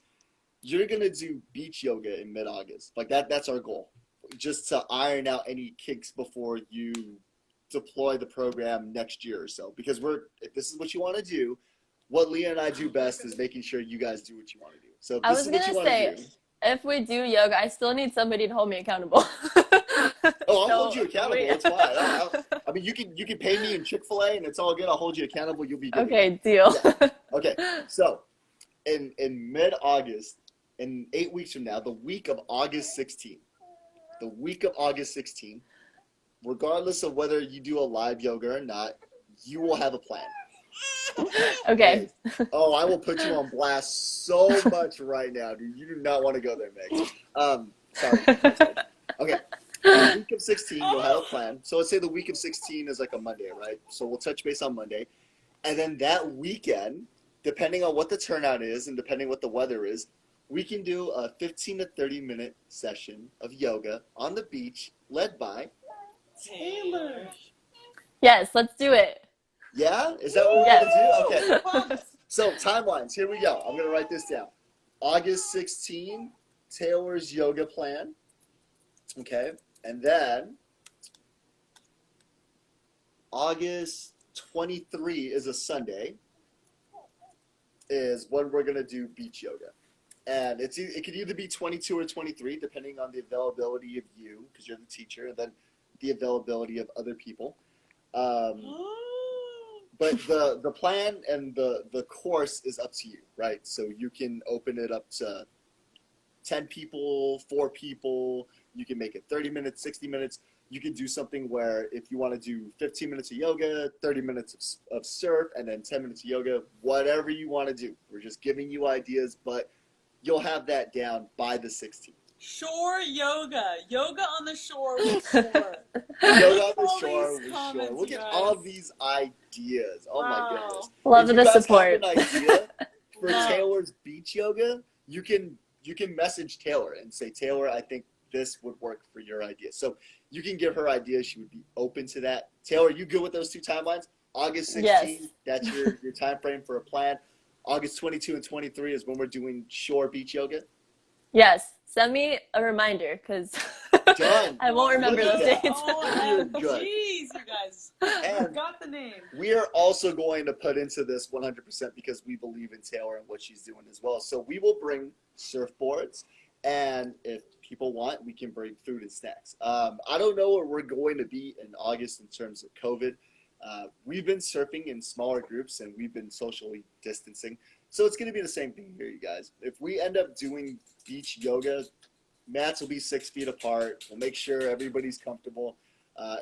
you're going to do beach yoga in mid-August. Like that's our goal. Just to iron out any kinks before you deploy the program next year or so. Because if this is what you want to do, what Leah and I do best is making sure you guys do what you want to do. So if I this was is what gonna you want to say, do. if we do yoga, I still need somebody to hold me accountable. Oh, I'll hold you accountable. It's fine. I mean, you can pay me in Chick-fil-A, and it's all good. I'll hold you accountable. You'll be good. Okay, deal. Yeah. Okay, so in mid-August, in 8 weeks from now, the week of August 16th, regardless of whether you do a live yoga or not, you will have a plan. Okay. Oh, I will put you on blast so much right now, dude. You do not want to go there, Meg. Sorry. Okay. The week of 16, you'll have a plan. So let's say the week of 16 is like a Monday, right? So we'll touch base on Monday. And then that weekend, depending on what the turnout is and depending what the weather is, we can do a 15 to 30-minute session of yoga on the beach led by Taylor. Yes, let's do it. Yeah? Is that what we're Yes. going to do? Okay. So timelines. Here we go. I'm going to write this down. August 16, Taylor's yoga plan. Okay. And then August 23 is a Sunday, is when we're going to do beach yoga. And it could either be 22 or 23, depending on the availability of you, because you're the teacher, and then the availability of other people. But the plan and the course is up to you, right? So you can open it up to 10 people, 4 people. You can make it 30 minutes, 60 minutes. You can do something where if you want to do 15 minutes of yoga, 30 minutes of surf, and then 10 minutes of yoga, whatever you want to do. We're just giving you ideas, but you'll have that down by the 16th. Shore yoga. Yoga on the shore with shore. Yoga on the All shore these with comments, shore. Look you at guys. all these ideas. Oh my Wow. goodness. Love If the you guys support. have an idea for Wow. Taylor's beach yoga, you can message Taylor and say, Taylor, I think this would work for your idea. So you can give her ideas. She would be open to that. Taylor, you good with those two timelines? August 16th, Yes. that's your time frame for a plan. August 22 and 23 is when we're doing shore beach yoga. Yes. Send me a reminder because Done. I won't remember Look at those that. dates. You're Oh, good. jeez, you guys. And Forgot the name. we are also going to put into this 100% because we believe in Taylor and what she's doing as well. So we will bring surfboards, and if people want, we can bring food and snacks. I don't know where we're going to be in August in terms of COVID. We've been surfing in smaller groups, and we've been socially distancing. So it's going to be the same thing here, you guys. If we end up doing beach yoga, mats will be 6 feet apart. We'll make sure everybody's comfortable.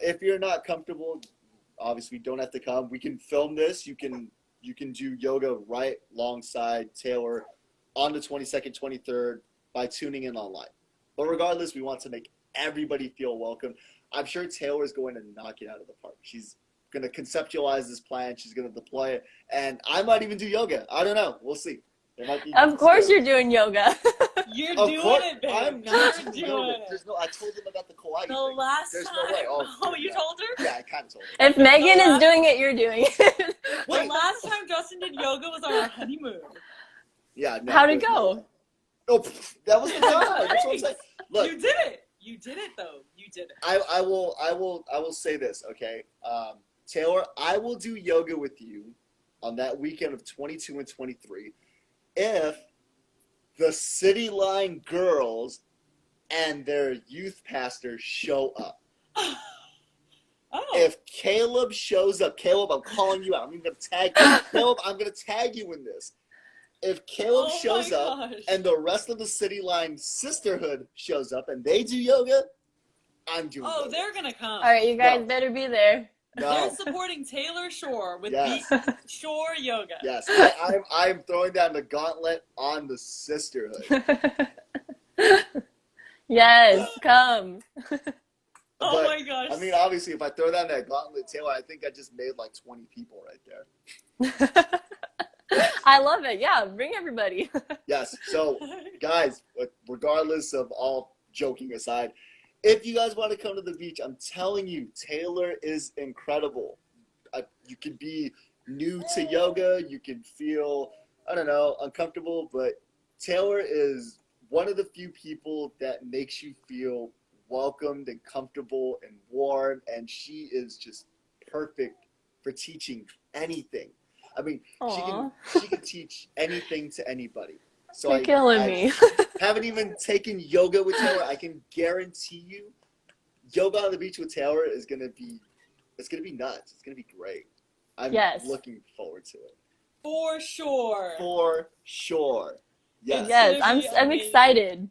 If you're not comfortable, obviously don't have to come. We can film this. You can do yoga right alongside Taylor on the 22nd, 23rd by tuning in online. But regardless, we want to make everybody feel welcome. I'm sure Taylor is going to knock it out of the park. She's going to conceptualize this plan. She's going to deploy it. And I might even do yoga. I don't know. We'll see. Of course you're doing yoga. You're doing it, babe. I'm You're not doing doing it. it. I told them about the Kauai The thing. last There's time. no way. Oh, you told her? Yeah, I kind of told her. If Megan is doing it, you're doing it. The last time Justin did yoga was on our honeymoon. Yeah. No, How'd it go? Oh, that was the time. That's what I'm saying. Look, You did it. You did it, though. You did it. I will say this, okay? Taylor, I will do yoga with you on that weekend of 22 and 23 if the City Line girls and their youth pastor show up. Oh. If Caleb shows up, Caleb, I'm calling you out. I'm going to tag you. Caleb, I'm going to tag you in this. If Caleb shows up and the rest of the City Line sisterhood shows up and they do yoga, I'm doing yoga. They're going to come. All right, you guys better be there. No. They're supporting Taylor Shore with Shore Yoga. Yes, I'm throwing down the gauntlet on the sisterhood. Yes, come. Oh my gosh. I mean, obviously, if I throw down that gauntlet, Taylor, I think I just made like 20 people right there. I love it. Yeah, bring everybody. Yes. So, guys, regardless of all joking aside, if you guys want to come to the beach, I'm telling you, Taylor is incredible. You can be new to yoga. You can feel, I don't know, uncomfortable. But Taylor is one of the few people that makes you feel welcomed and comfortable and warm. And she is just perfect for teaching anything. I mean, she can teach anything to anybody. So You're killing me. Haven't even taken yoga with Taylor. I can guarantee you, yoga on the beach with Taylor is gonna be nuts. It's gonna be great. I'm looking forward to it. For sure. For sure. Yes. Yes, I'm excited.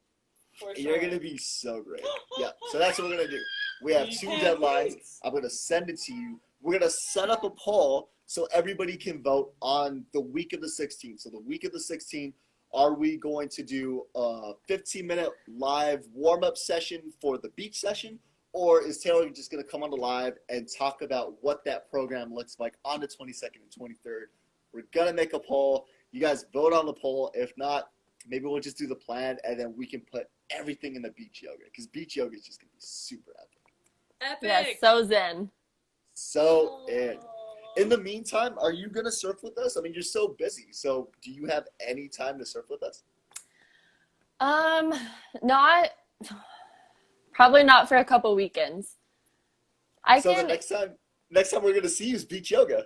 For sure. You're gonna be so great. Yeah. So that's what we're gonna do. We have 2 deadlines. I'm gonna send it to you. We're gonna set up a poll so everybody can vote on the week of the 16th. So the week of the 16th. Are we going to do a 15-minute live warm-up session for the beach session? Or is Taylor just going to come on the live and talk about what that program looks like on the 22nd and 23rd? We're going to make a poll. You guys vote on the poll. If not, maybe we'll just do the plan, and then we can put everything in the beach yoga. Because beach yoga is just going to be super epic. Yes, so zen. So in the meantime, are you going to surf with us? I mean, you're so busy. So do you have any time to surf with us? Probably not for a couple weekends. The next time we're going to see you is beach yoga.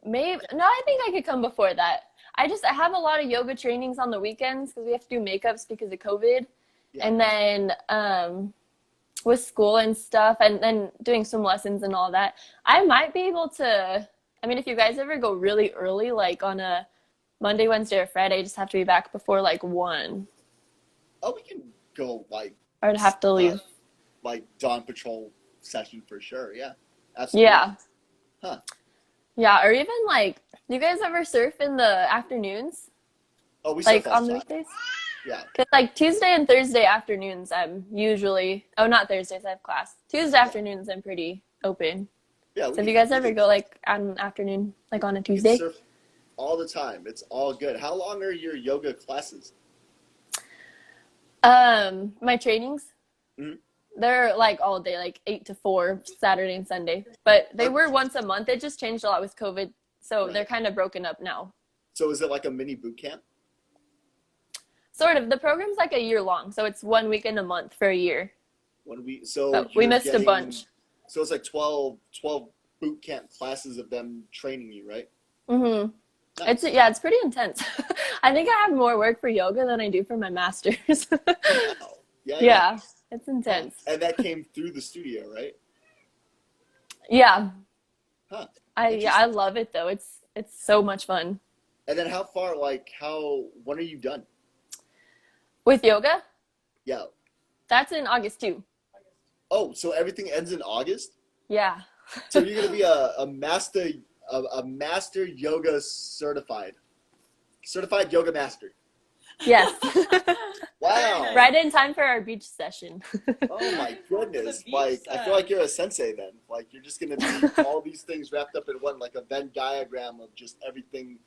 Maybe. No, I think I could come before that. I have a lot of yoga trainings on the weekends because we have to do makeups because of COVID. Yeah. And then, with school and stuff and then doing some lessons and all that, I might be able to, I mean, if you guys ever go really early, like on a Monday, Wednesday, or Friday, I just have to be back before like 1. Oh, we can go like... I'd have to leave. Like dawn patrol session for sure, yeah. Absolutely. Yeah. Huh. Yeah, or even like, do you guys ever surf in the afternoons? Oh, we surf like on the weekdays? Yeah. Because like Tuesday and Thursday afternoons, I'm usually, not Thursdays, I have class. Tuesday afternoons, I'm pretty open. Yeah. So if you guys ever go like on an afternoon, like on a Tuesday? We surf all the time. It's all good. How long are your yoga classes? My trainings, mm-hmm. They're like all day, like 8 to 4, Saturday and Sunday. But they were once a month. It just changed a lot with COVID. So They're kind of broken up now. So is it like a mini boot camp? Sort of. The program's like a year long, so it's 1 weekend a month for a year. We missed a bunch. So it's like 12 boot camp classes of them training you, right? Mm-hmm. Nice. It's pretty intense. I think I have more work for yoga than I do for my master's. Wow. Yeah, it's intense. And that came through the studio, right? Yeah. Huh. I love it though. It's so much fun. And then when are you done? With yoga? Yeah. That's in August too. Oh, so everything ends in August? Yeah. So you're gonna be a master yoga certified certified yoga master. Yes. Wow. Right in time for our beach session. Oh my goodness. The Like, beach I feel like you're a sensei then. Like, you're just going to be all these things wrapped up in one, like a Venn diagram of just everything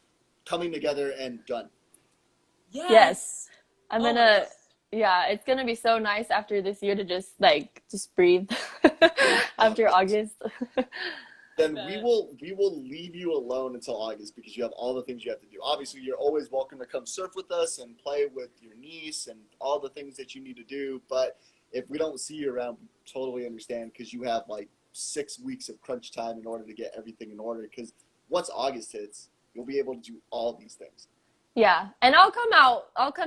coming together and done. Yes. I'm Oh my gonna, gosh. yeah, it's gonna be so nice after this year to just breathe after August. Then Bet. we will leave you alone until August because you have all the things you have to do. Obviously, you're always welcome to come surf with us and play with your niece and all the things that you need to do. But if we don't see you around, we totally understand because you have like 6 weeks of crunch time in order to get everything in order. Because once August hits, you'll be able to do all these things. Yeah, and I'll come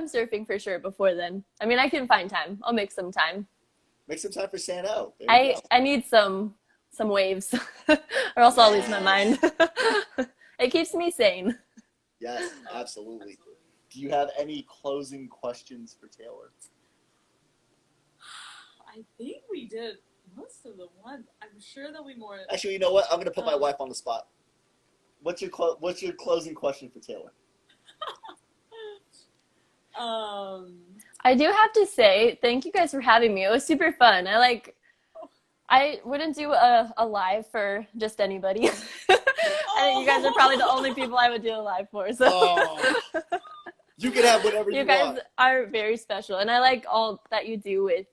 surfing for sure before then. I mean, I can find time. I'll make some time. Make some time for Sano. There you go. I need some waves, or else I'll lose my mind. It keeps me sane. Yes, absolutely. Do you have any closing questions for Taylor? I think we did most of the ones. I'm sure there'll be more. Actually, you know what? I'm going to put my wife on the spot. What's your closing question for Taylor? I do have to say, thank you guys for having me. It was super fun. I wouldn't do a live for just anybody. I think you guys are probably the only people I would do a live for. So You can have whatever you you guys want. are very special, and I like all that you do with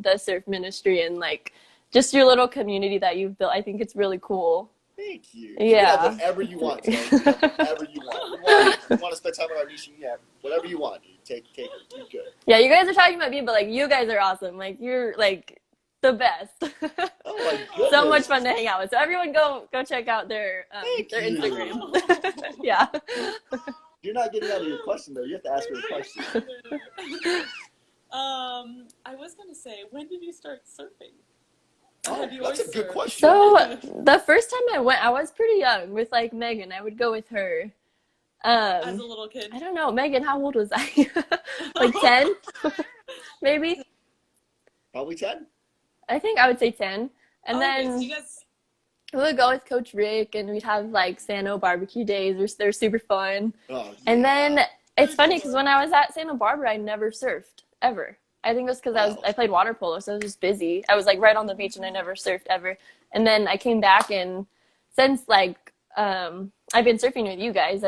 the surf ministry and like just your little community that you've built. I think it's really cool. Thank you. Yeah. You can have whatever you want, Taylor. You can have whatever you want. You want to spend time with our niece? Yeah, whatever you want. Dude. Take it. You're good. Yeah, you guys are talking about me, but like you guys are awesome. Like you're like the best. Oh my goodness. So much fun to hang out with. So everyone go check out their Thank you. Instagram. Yeah. You're not getting out of your question though. You have to ask her a question. I was gonna say, when did you start surfing? Oh, Have you that's a always good surfed? question. So the first time I went, I was pretty young with like Megan. I would go with her. As a little kid. I don't know, Megan, how old was I? Like 10, maybe. Probably 10. I think I would say 10. And Okay, so then you guys. we would go with Coach Rick, and we'd have like Sano barbecue days. They're super fun. Oh, yeah. And then it's funny because when I was at Santa Barbara, I never surfed ever. I think it was because I played water polo, so I was just busy. I was like right on the beach, and I never surfed ever. And then I came back, and since like I've been surfing with you guys,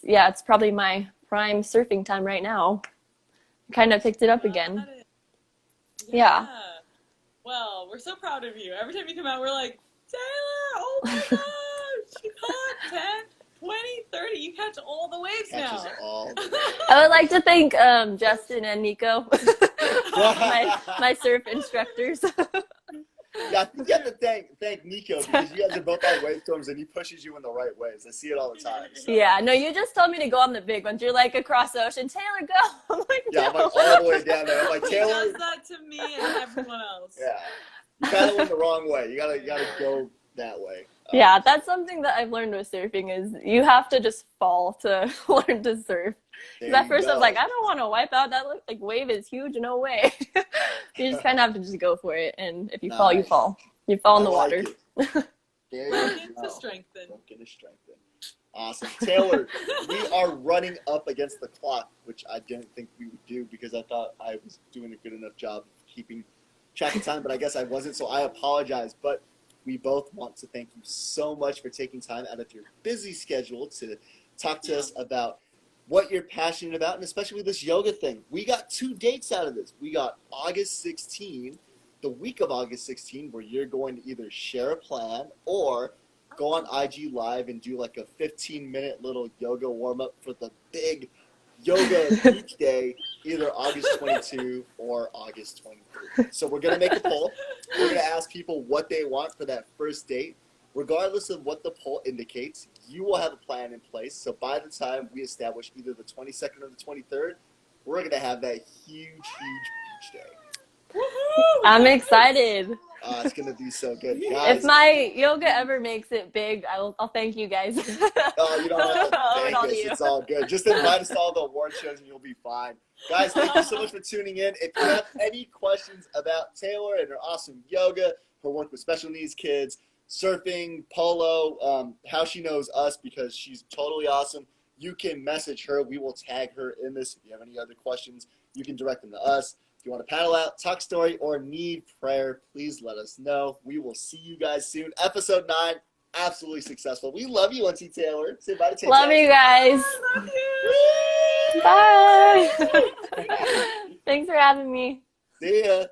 yeah, it's probably my prime surfing time right now. Kind of picked it up again. Yeah. Well, we're so proud of you. Every time you come out, we're like, Taylor, oh my gosh, you caught 10, 20, 30. You catch all the waves Catches now. all. I would like to thank Justin and Nico, my surf instructors. Yeah, I think you have to thank Nico because you guys are both on wave storms and he pushes you in the right ways. I see it all the time. So. Yeah, no, you just told me to go on the big ones. You're like across the ocean, Taylor, go. I'm like, Yeah, no. I'm like all the way down there. I'm like, He Taylor. does that to me and everyone else. Yeah, you kind of went the wrong way. You gotta go that way. Yeah, that's something that I've learned with surfing is you have to just fall to learn to surf. Because at first I was like, I don't want to wipe out. That like wave is huge. No way. You just kind of have to just go for it. And if you fall, you fall. You fall in the water. There Broken you to go. strengthen. Broken to strengthen. Awesome. Taylor, we are running up against the clock, which I didn't think we would do because I thought I was doing a good enough job of keeping track of time, but I guess I wasn't, so I apologize. But we both want to thank you so much for taking time out of your busy schedule to talk to us about what you're passionate about, and especially this yoga thing. We got 2 dates out of this. We got August 16, the week of August 16, where you're going to either share a plan or go on IG Live and do like a 15-minute little yoga warm-up for the big yoga beach day, either August 22 or August 23. So we're going to make a poll. We're going to ask people what they want for that first date. Regardless of what the poll indicates, you will have a plan in place. So by the time we establish either the 22nd or the 23rd, we're going to have that huge beach day. Woohoo! I'm excited. It's going to be so good. Guys, If my yoga ever makes it big, I'll thank you guys. oh, you don't have to I'll thank all us. you. It's all good. Just invite us to all the award shows and you'll be fine. Guys, thank you so much for tuning in. If you have any questions about Taylor and her awesome yoga, her work with special needs kids, surfing, polo, how she knows us because she's totally awesome, you can message her. We will tag her in this. If you have any other questions, you can direct them to us. If you want to paddle out, talk story, or need prayer, please let us know. We will see you guys soon. Episode 9, absolutely successful. We love you, Auntie Taylor. Say bye to Tay. Love you guys. Love you. Bye. Thanks for having me. See ya.